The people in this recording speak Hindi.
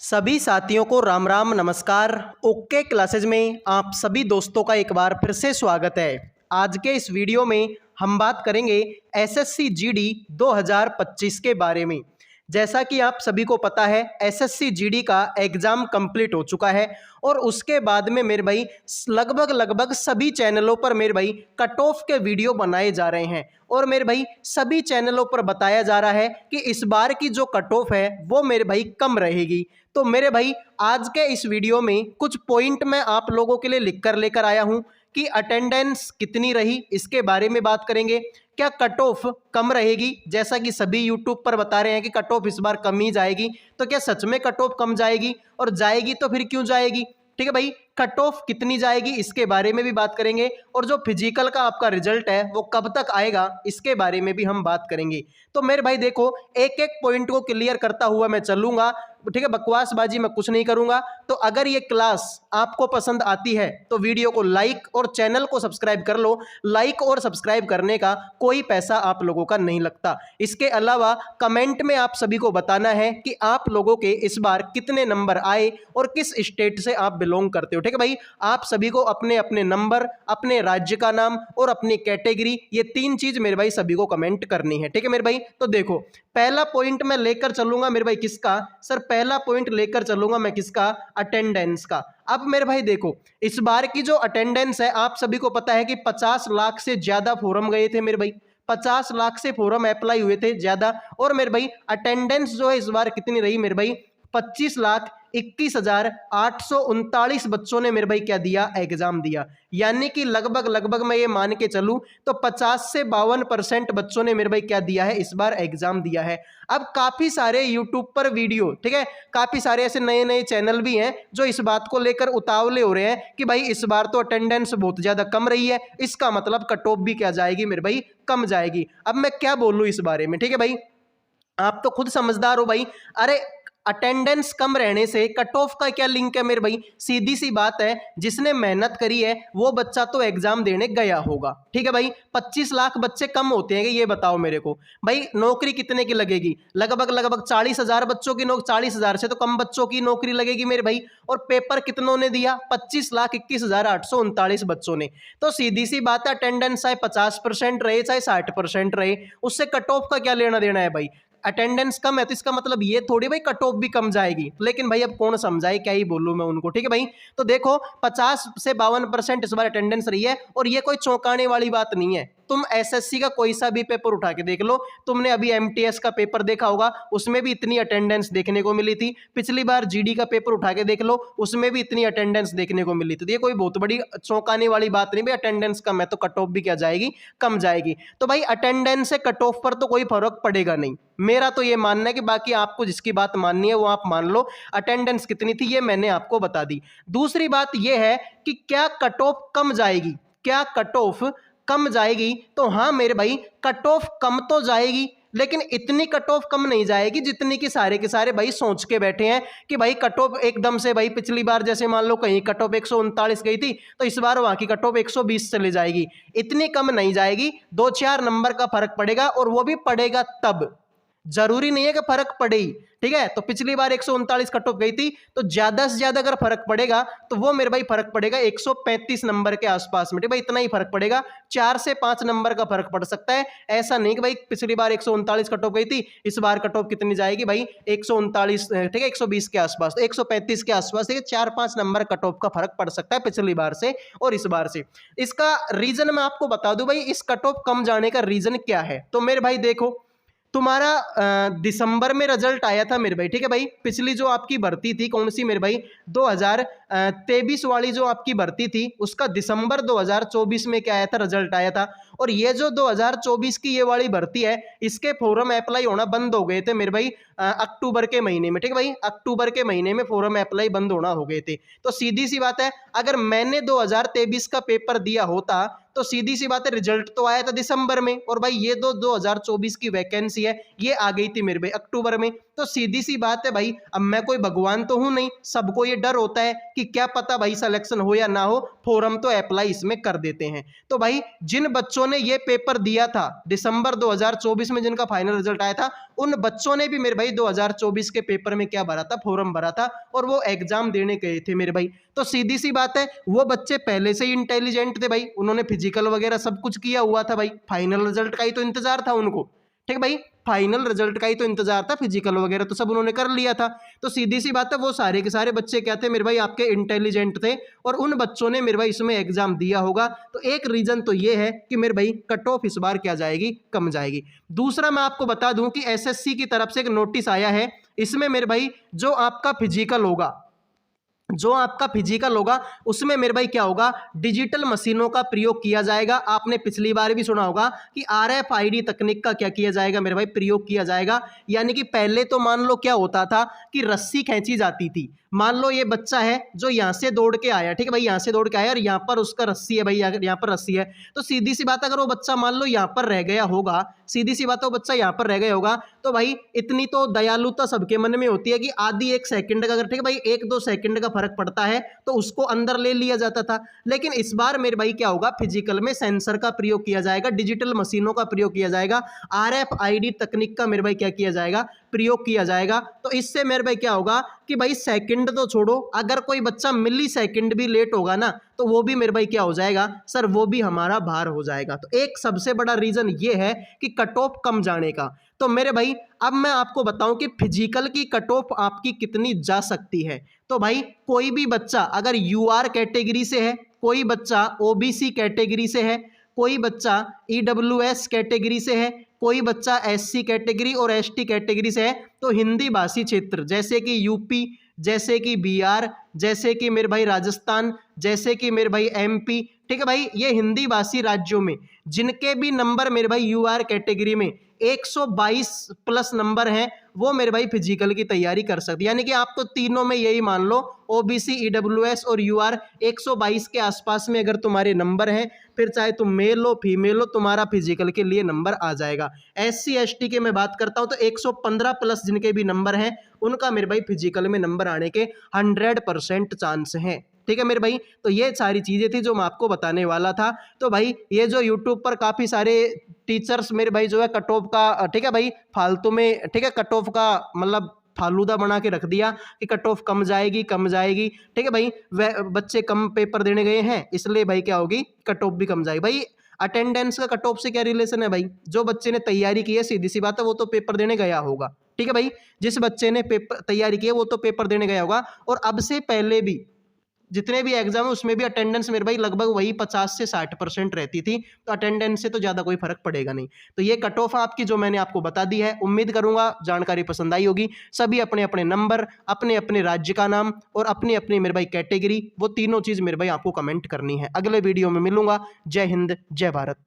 सभी साथियों को राम राम नमस्कार। ओके क्लासेज में आप सभी दोस्तों का एक बार फिर से स्वागत है। आज के इस वीडियो में हम बात करेंगे एसएससी जीडी 2025 के बारे में। जैसा कि आप सभी को पता है एसएससी जीडी का एग्ज़ाम कंप्लीट हो चुका है और उसके बाद में मेरे भाई लगभग सभी चैनलों पर मेरे भाई कट ऑफ के वीडियो बनाए जा रहे हैं और मेरे भाई सभी चैनलों पर बताया जा रहा है कि इस बार की जो कट ऑफ है वो मेरे भाई कम रहेगी। तो मेरे भाई आज के इस वीडियो में कुछ पॉइंट मैं आप लोगों के लिए लिख कर लेकर आया हूं कि अटेंडेंस कितनी रही इसके बारे में बात करेंगे। क्या कट ऑफ कम रहेगी, जैसा कि सभी यूट्यूब पर बता रहे हैं कि कट ऑफ इस बार कम ही जाएगी, तो क्या सच में कट ऑफ कम जाएगी और जाएगी तो फिर क्यों जाएगी। ठीक है भाई, कट ऑफ कितनी जाएगी इसके बारे में भी बात करेंगे और जो फिजिकल का आपका रिजल्ट है वो कब तक आएगा इसके बारे में भी हम बात करेंगे। तो मेरे भाई देखो, एक एक पॉइंट को क्लियर करता हुआ मैं चलूंगा। ठीक है, बकवासबाजी मैं कुछ नहीं करूंगा। तो अगर ये क्लास आपको पसंद आती है तो वीडियो को लाइक और चैनल को सब्सक्राइब कर लो। लाइक और सब्सक्राइब करने का कोई पैसा आप लोगों का नहीं लगता। इसके अलावा कमेंट में आप सभी को बताना है कि आप लोगों के इस बार कितने नंबर आए और किस स्टेट से आप बिलोंग करते हो। ठीक है भाई, आप सभी को अपने अपने नंबर, अपने राज्य का नाम और अपनी कैटेगरी, ये तीन चीज मेरे भाई सभी को कमेंट करनी है। ठीक है मेरे भाई, तो देखो पहला पॉइंट मैं लेकर चलूंगा मेरे भाई किसका सर, पहला पॉइंट लेकर चलूंगा मैं किसका, अटेंडेंस का। अब मेरे भाई देखो, इस बार की जो अटेंडेंस है आप सभी को पता है कि 50 लाख से ज्यादा फॉर्म गए थे मेरे भाई, 50 लाख से फॉर्म अप्लाई हुए थे ज्यादा। और मेरे भाई अटेंडेंस जो है इस बार कितनी रही मेरे भाई, 25,21,839 बच्चों ने मेरे भाई क्या दिया, एग्जाम दिया। यानी कि लगभग मैं ये मान के चलूं तो 50 से 52% बच्चों ने मेरे भाई क्या दिया है, इस बार एग्जाम दिया है। अब काफी सारे यूट्यूब पर वीडियो, ठीक है, काफी सारे ऐसे नए नए चैनल भी हैं जो इस बात को लेकर उतावले हो रहे हैं कि भाई इस बार तो अटेंडेंस बहुत ज्यादा कम रही है, इसका मतलब कट ऑफ भी क्या जाएगी मेरे भाई, कम जाएगी। अब मैं क्या बोलूं इस बारे में, ठीक है भाई, आप तो खुद समझदार हो भाई। अरे अटेंडेंस कम रहने से कट ऑफ का क्या लिंक है मेरे भाई, सीधी सी बात है, जिसने मेहनत करी है वो बच्चा तो एग्जाम देने गया होगा। ठीक है भाई, 25 लाख बच्चे कम होते हैं कि ये बताओ मेरे को भाई, नौकरी कितने की लगेगी, लगभग 40,000 बच्चों की 40,000 से तो कम बच्चों की नौकरी लगेगी मेरे भाई। और पेपर कितनों ने दिया, 25,21,839 बच्चों ने। तो सीधी सी बात है, अटेंडेंस चाहे 50% रहे चाहे 60% रहे, उससे कट ऑफ का क्या लेना देना है भाई। अटेंडेंस कम है तो इसका मतलब ये थोड़ी भाई कट ऑफ भी कम जाएगी। लेकिन भाई अब कौन समझाए, क्या ही बोलूं मैं उनको। ठीक है भाई, तो देखो 50 से 52% इस बार अटेंडेंस रही है और ये कोई चौंकाने वाली बात नहीं है। तुम एसएससी का कोई सा भी पेपर उठा के देख लो, तुमने अभी एमटीएस का पेपर देखा होगा, उसमें भी इतनी अटेंडेंस देखने को मिली थी। पिछली बार जीडी का पेपर उठा के देख लो, उसमें भी इतनी अटेंडेंस देखने को मिली थी। तो ये कोई बहुत बड़ी चौंकाने वाली बात नहीं भाई, अटेंडेंस कम है तो कट ऑफ भी क्या जाएगी, कम जाएगी। तो भाई अटेंडेंस से कट ऑफ पर तो कोई फर्क पड़ेगा नहीं, मेरा तो ये मानना है कि बाकी आपको जिसकी बात माननी है वो आप मान लो। अटेंडेंस कितनी थी ये मैंने आपको बता दी। दूसरी बात ये है कि क्या कट ऑफ कम जाएगी, क्या कट ऑफ कम जाएगी, तो हाँ मेरे भाई कट ऑफ कम तो जाएगी, लेकिन इतनी कट ऑफ कम नहीं जाएगी जितनी कि सारे के सारे भाई सोच के बैठे हैं कि भाई कट ऑफ एकदम से भाई, पिछली बार जैसे मान लो कहीं कट ऑफ 139 गई थी तो इस बार वहां की कट ऑफ 120 चले जाएगी। इतनी कम नहीं जाएगी, 2-4 नंबर का फर्क पड़ेगा और वो भी पड़ेगा तब, जरूरी नहीं है कि फर्क पड़े ही। ठीक है, तो पिछली बार 139 कट ऑफ गई थी तो ज्यादा से ज्यादा अगर फर्क पड़ेगा तो वो मेरे भाई फर्क पड़ेगा 135 नंबर के आसपास में। ठीक भाई, इतना ही फर्क पड़ेगा, 4 से 5 नंबर का फर्क पड़ सकता है। ऐसा नहीं कि भाई पिछली बार 139 कट ऑफ गई थी, इस बार कट ऑफ कितनी जाएगी भाई, 139, ठीक है 120 के आसपास, तो 135 के आसपास, 4-5 नंबर कट ऑफ का फर्क पड़ सकता है पिछली बार से और इस बार से। इसका रीजन मैं आपको बता दूं भाई, इस कट ऑफ कम जाने का रीजन क्या है। तो मेरे भाई देखो, तुम्हारा दिसंबर में रिजल्ट आया था मेरे भाई। ठीक है भाई, पिछली जो आपकी भर्ती थी कौन सी मेरे भाई, 2023 वाली जो आपकी भर्ती थी उसका दिसंबर 2024 में क्या आया था, रिजल्ट आया था। और ये जो 2024 की ये वाली भर्ती है इसके फॉर्म अप्लाई होना बंद हो गए थे मेरे भाई अक्टूबर के महीने में। ठीक है भाई, अक्टूबर के महीने में फॉर्म अप्लाई बंद होना हो गए थे। तो सीधी सी बात है, अगर मैंने 2023 का पेपर दिया होता तो सीधी सी बात है रिजल्ट तो आया था दिसंबर में, और भाई ये 2024 की वैकेंसी है ये आ गई थी मेरे भाई अक्टूबर में। तो सीधी सी बात है भाई, अब मैं कोई भगवान तो हूं नहीं, सबको ये डर होता है कि क्या पता भाई सिलेक्शन हो या ना हो, फॉर्म तो अप्लाई इसमें कर देते हैं। तो भाई जिन बच्चों ने ये पेपर दिया था दिसंबर 2024 में, जिनका फाइनल रिजल्ट आया था, उन बच्चों ने भी मेरे भाई 2024 के पेपर में क्या भरा था, फॉर्म भरा था, और वो एग्जाम देने गए थे मेरे भाई। तो सीधी सी बात है, वो बच्चे पहले से ही इंटेलिजेंट थे भाई, उन्होंने फिजिकल वगैरह सब कुछ किया हुआ था भाई, फाइनल रिजल्ट का ही तो इंतजार था उनको, ठीक भाई, फाइनल रिजल्ट का ही तो इंतजार था, फिजिकल वगैरह तो सब उन्होंने कर लिया था। तो सीधी सी बात है, वो सारे के सारे बच्चे क्या थे मेरे भाई, आपके इंटेलिजेंट थे, और उन बच्चों ने मेरे भाई इसमें एग्जाम दिया होगा। तो एक रीजन तो ये है कि मेरे भाई कट ऑफ इस बार क्या जाएगी, कम जाएगी। दूसरा मैं आपको बता दूं कि एसएससी की तरफ से एक नोटिस आया है, इसमें मेरे भाई जो आपका फिजिकल होगा उसमें मेरे भाई क्या होगा, डिजिटल मशीनों का प्रयोग किया जाएगा। आपने पिछली बार भी सुना होगा कि RFID तकनीक का क्या किया जाएगा मेरे भाई, प्रयोग किया जाएगा। यानी कि पहले तो मान लो क्या होता था कि रस्सी खींची जाती थी, मान लो ये बच्चा है जो यहाँ से दौड़ के आया, ठीक है भाई, यहाँ से दौड़ के आया और यहाँ पर उसका रस्सी है भाई, यहाँ पर रस्सी है, तो सीधी सी बात अगर वो बच्चा मान लो यहाँ पर रह गया होगा, सीधी सी बात है वो बच्चा यहाँ पर रह गया होगा, तो भाई इतनी तो दयालुता सबके मन में होती है कि आधी एक सेकंड का, अगर ठीक है भाई 1-2 सेकंड का फर्क पड़ता है तो उसको अंदर ले लिया जाता था। लेकिन इस बार मेरे भाई क्या होगा, फिजिकल में सेंसर का प्रयोग किया जाएगा, डिजिटल मशीनों का प्रयोग किया जाएगा, RFID तकनीक का मेरे भाई क्या किया जाएगा, प्रयोग किया जाएगा। तो इससे मेरे भाई क्या होगा कि भाई सेकंड तो छोड़ो, अगर कोई बच्चा मिली सेकंड भी लेट होगा ना तो वो भी मेरे भाई क्या हो जाएगा सर, वो भी हमारा भार हो जाएगा। तो एक सबसे बड़ा रीजन ये है कि कट ऑफ कम जाने का। तो मेरे भाई अब मैं आपको बताऊं कि फिजिकल की कट ऑफ आपकी कितनी जा सकती है। तो भाई कोई भी बच्चा अगर UR कैटेगरी से है, कोई बच्चा OBC कैटेगरी से है, कोई बच्चा EWS कैटेगरी से है, कोई बच्चा SC कैटेगरी और ST कैटेगरी से है, तो हिंदी भाषी क्षेत्र जैसे कि यूपी, जैसे कि बिहार, जैसे कि मेरे भाई राजस्थान, जैसे कि मेरे भाई MP, ठीक है भाई, ये हिंदी भाषी राज्यों में जिनके भी नंबर मेरे भाई UR कैटेगरी में 122 प्लस नंबर हैं, वो मेरे भाई फिजिकल की तैयारी कर सकते हैं। यानी कि आप तो तीनों में यही मान लो, OBC, EWS और UR 122 के आसपास में अगर तुम्हारे नंबर हैं, फिर चाहे तुम मेल हो फीमेल हो, तुम्हारा फिजिकल के लिए नंबर आ जाएगा। SC ST के मैं बात करता हूं तो 115 प्लस जिनके भी नंबर हैं उनका मेरे भाई फिजिकल में नंबर आने के 100% चांस हैं, ठीक है मेरे भाई। तो ये सारी चीज़ें थी जो मैं आपको बताने वाला था। तो भाई ये जो यूट्यूब पर काफ़ी सारे टीचर्स मेरे भाई जो है कट ऑफ का, ठीक है भाई, फालतू में, ठीक है, कट ऑफ का मतलब फालूदा बना के रख दिया कि कट ऑफ कम जाएगी कम जाएगी, ठीक है भाई, वह बच्चे कम पेपर देने गए हैं इसलिए भाई क्या होगी, कट ऑफ भी कम जाएगी। भाई अटेंडेंस का कट ऑफ से क्या रिलेशन है भाई, जो बच्चे ने तैयारी की है सीधी सी बात है वो तो पेपर देने गया होगा, ठीक है भाई, जिस बच्चे ने पेपर तैयारी की है वो तो पेपर देने गया होगा। और अब से पहले भी जितने भी एग्जाम है उसमें भी अटेंडेंस मेरे भाई लगभग वही 50 से 60% रहती थी, तो अटेंडेंस से तो ज़्यादा कोई फर्क पड़ेगा नहीं। तो ये कट ऑफ आपकी जो मैंने आपको बता दी है, उम्मीद करूंगा जानकारी पसंद आई होगी। सभी अपने अपने नंबर, अपने अपने राज्य का नाम और अपनी अपनी मेरे भाई कैटेगरी, वो तीनों चीज़ मेरे भाई आपको कमेंट करनी है। अगले वीडियो में मिलूंगा। जय हिंद, जय भारत।